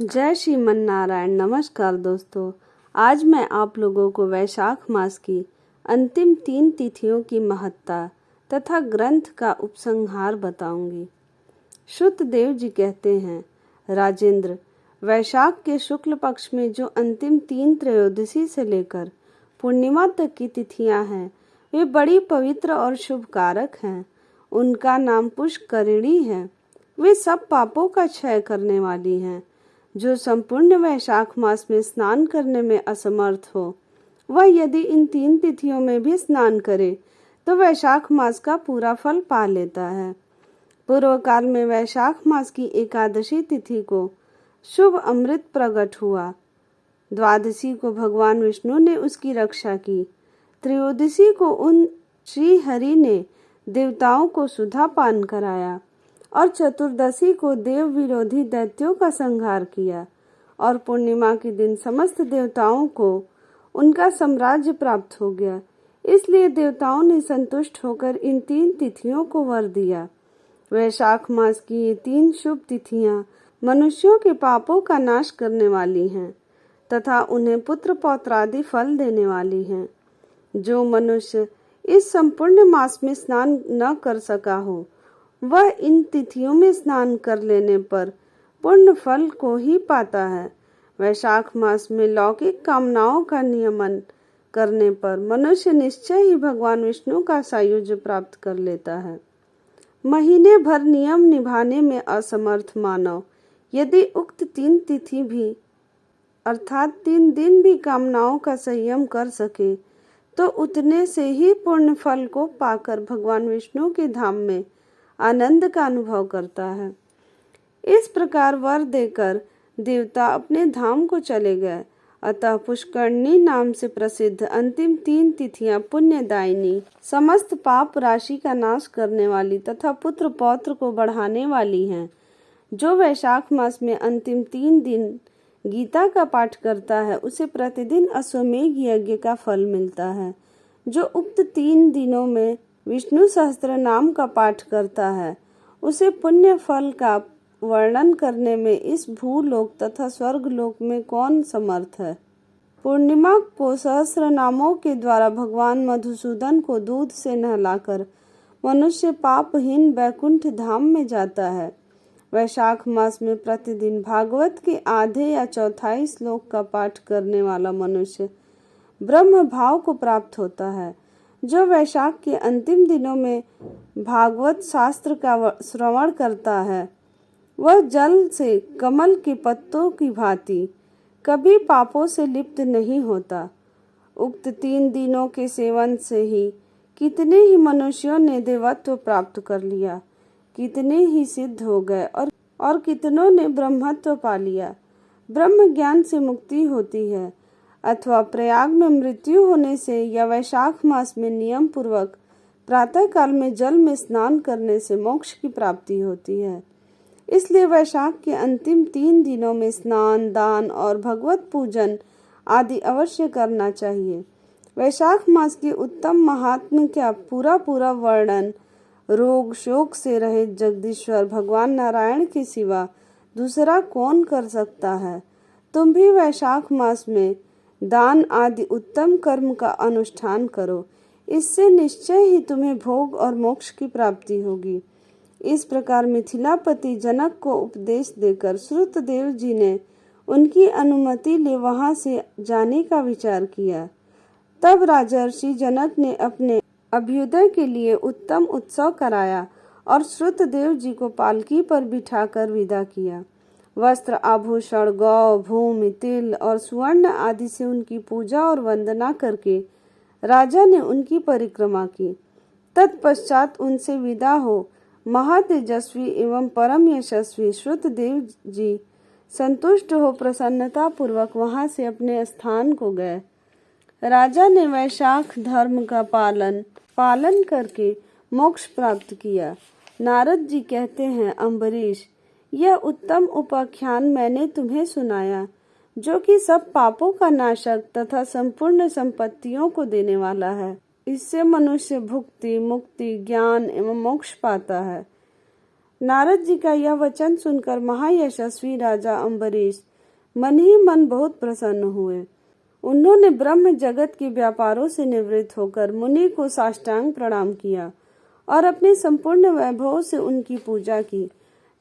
जय श्रीमन नारायण। नमस्कार दोस्तों, आज मैं आप लोगों को वैशाख मास की अंतिम 3 तिथियों की महत्ता तथा ग्रंथ का उपसंहार बताऊंगी। शुद्ध देव जी कहते हैं, राजेंद्र, वैशाख के शुक्ल पक्ष में जो अंतिम 3 त्रयोदशी से लेकर पूर्णिमा तक की तिथियां हैं, वे बड़ी पवित्र और शुभकारक हैं। उनका नाम पुष्करिणी है। वे सब पापों का क्षय करने वाली हैं। जो संपूर्ण वैशाख मास में स्नान करने में असमर्थ हो, वह यदि इन 3 तिथियों में भी स्नान करे तो वैशाख मास का पूरा फल पा लेता है। पूर्व काल में वैशाख मास की एकादशी तिथि को शुभ अमृत प्रकट हुआ। द्वादशी को भगवान विष्णु ने उसकी रक्षा की। त्रयोदशी को उन श्री हरि ने देवताओं को सुधा पान कराया और चतुर्दशी को देव विरोधी दैत्यों का संहार किया और पूर्णिमा के दिन समस्त देवताओं को उनका साम्राज्य प्राप्त हो गया। इसलिए देवताओं ने संतुष्ट होकर इन 3 तिथियों को वर दिया। वैशाख मास की ये 3 शुभ तिथियां मनुष्यों के पापों का नाश करने वाली हैं तथा उन्हें पुत्र पौत्रादि फल देने वाली हैं। जो मनुष्य इस संपूर्ण मास में स्नान न कर सका हो, वह इन तिथियों में स्नान कर लेने पर पूर्ण फल को ही पाता है। वैशाख मास में लौकिक कामनाओं का नियमन करने पर मनुष्य निश्चय ही भगवान विष्णु का सायुज्य प्राप्त कर लेता है। महीने भर नियम निभाने में असमर्थ मानव यदि उक्त 3 तिथि भी अर्थात 3 दिन भी कामनाओं का संयम कर सके तो उतने से ही पूर्ण फल को पाकर भगवान विष्णु के धाम में आनंद का अनुभव करता है। इस प्रकार वर देकर देवता अपने धाम को चले गए। अतः पुष्करणी नाम से प्रसिद्ध अंतिम 3 तिथियां पुण्यदायिनी, समस्त पाप राशि का नाश करने वाली तथा पुत्र पौत्र को बढ़ाने वाली हैं। जो वैशाख मास में अंतिम 3 दिन गीता का पाठ करता है, उसे प्रतिदिन अश्वमेध यज्ञ का फल मिलता है। जो उक्त 3 दिनों में विष्णु सहस्त्र नाम का पाठ करता है, उसे पुण्य फल का वर्णन करने में इस भूलोक तथा स्वर्ग लोक में कौन समर्थ है। पूर्णिमा को सहस्त्र नामों के द्वारा भगवान मधुसूदन को दूध से नहलाकर मनुष्य पापहीन वैकुंठ धाम में जाता है। वैशाख मास में प्रतिदिन भागवत के आधे या चौथाई श्लोक का पाठ करने वाला मनुष्य ब्रह्म भाव को प्राप्त होता है। जो वैशाख के अंतिम दिनों में भागवत शास्त्र का श्रवण करता है, वह जल से कमल के पत्तों की भांति कभी पापों से लिप्त नहीं होता। उक्त 3 दिनों के सेवन से ही कितने ही मनुष्यों ने देवत्व प्राप्त कर लिया, कितने ही सिद्ध हो गए और कितनों ने ब्रह्मत्व पा लिया। ब्रह्म ज्ञान से मुक्ति होती है अथवा प्रयाग में मृत्यु होने से या वैशाख मास में नियम पूर्वक प्रातः काल में जल में स्नान करने से मोक्ष की प्राप्ति होती है। इसलिए वैशाख के अंतिम 3 दिनों में स्नान, दान और भगवत पूजन आदि अवश्य करना चाहिए। वैशाख मास के उत्तम महात्म्य का पूरा वर्णन रोग शोक से रहित जगदीश्वर भगवान नारायण के सिवा दूसरा कौन कर सकता है। तुम भी वैशाख मास में दान आदि उत्तम कर्म का अनुष्ठान करो। इससे निश्चय ही तुम्हें भोग और मोक्ष की प्राप्ति होगी। इस प्रकार मिथिलापति जनक को उपदेश देकर श्रुतदेव जी ने उनकी अनुमति ले वहां से जाने का विचार किया। तब राजर्षि जनक ने अपने अभ्युदय के लिए उत्तम उत्सव कराया और श्रुतदेव जी को पालकी पर बिठाकर विदा किया। वस्त्र, आभूषण, गौ, भूमि, तिल और स्वर्ण आदि से उनकी पूजा और वंदना करके राजा ने उनकी परिक्रमा की। तत्पश्चात उनसे विदा हो महातेजस्वी एवं परम यशस्वी श्रुतदेव जी संतुष्ट हो प्रसन्नता पूर्वक वहां से अपने स्थान को गए। राजा ने वैशाख धर्म का पालन करके मोक्ष प्राप्त किया। नारद जी कहते हैं, अम्बरीश, यह उत्तम उपाख्यान मैंने तुम्हें सुनाया, जो कि सब पापों का नाशक तथा संपूर्ण संपत्तियों को देने वाला है। इससे मनुष्य भुक्ति, मुक्ति, ज्ञान एवं मोक्ष पाता है। नारद जी का यह वचन सुनकर महायशस्वी राजा अम्बरीश मन ही मन बहुत प्रसन्न हुए। उन्होंने ब्रह्म जगत के व्यापारों से निवृत्त होकर मुनि को साष्टांग प्रणाम किया और अपने संपूर्ण वैभव से उनकी पूजा की।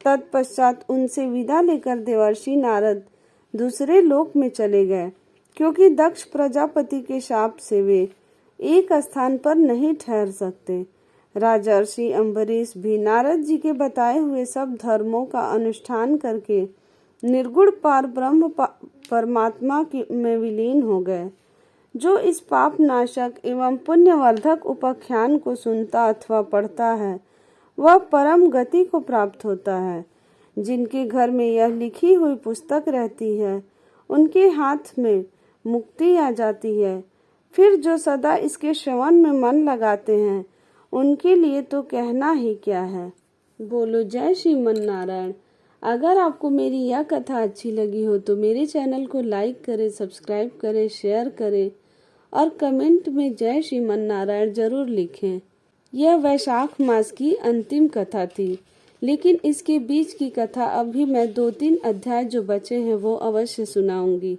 तत्पश्चात उनसे विदा लेकर देवर्षि नारद दूसरे लोक में चले गए, क्योंकि दक्ष प्रजापति के शाप से वे एक स्थान पर नहीं ठहर सकते। राजर्षि अम्बरीश भी नारद जी के बताए हुए सब धर्मों का अनुष्ठान करके निर्गुण पार ब्रह्म परमात्मा में विलीन हो गए। जो इस पाप नाशक एवं पुण्यवर्धक उपाख्यान को सुनता अथवा पढ़ता है वह परम गति को प्राप्त होता है। जिनके घर में यह लिखी हुई पुस्तक रहती है उनके हाथ में मुक्ति आ जाती है। फिर जो सदा इसके श्रवण में मन लगाते हैं उनके लिए तो कहना ही क्या है। बोलो जय श्रीमन नारायण। अगर आपको मेरी यह कथा अच्छी लगी हो तो मेरे चैनल को लाइक करें, सब्सक्राइब करें, शेयर करें और कमेंट में जय श्रीमन नारायण जरूर लिखें। यह वैशाख मास की अंतिम कथा थी, लेकिन इसके बीच की कथा अभी मैं 2-3 अध्याय जो बचे हैं वो अवश्य सुनाऊंगी।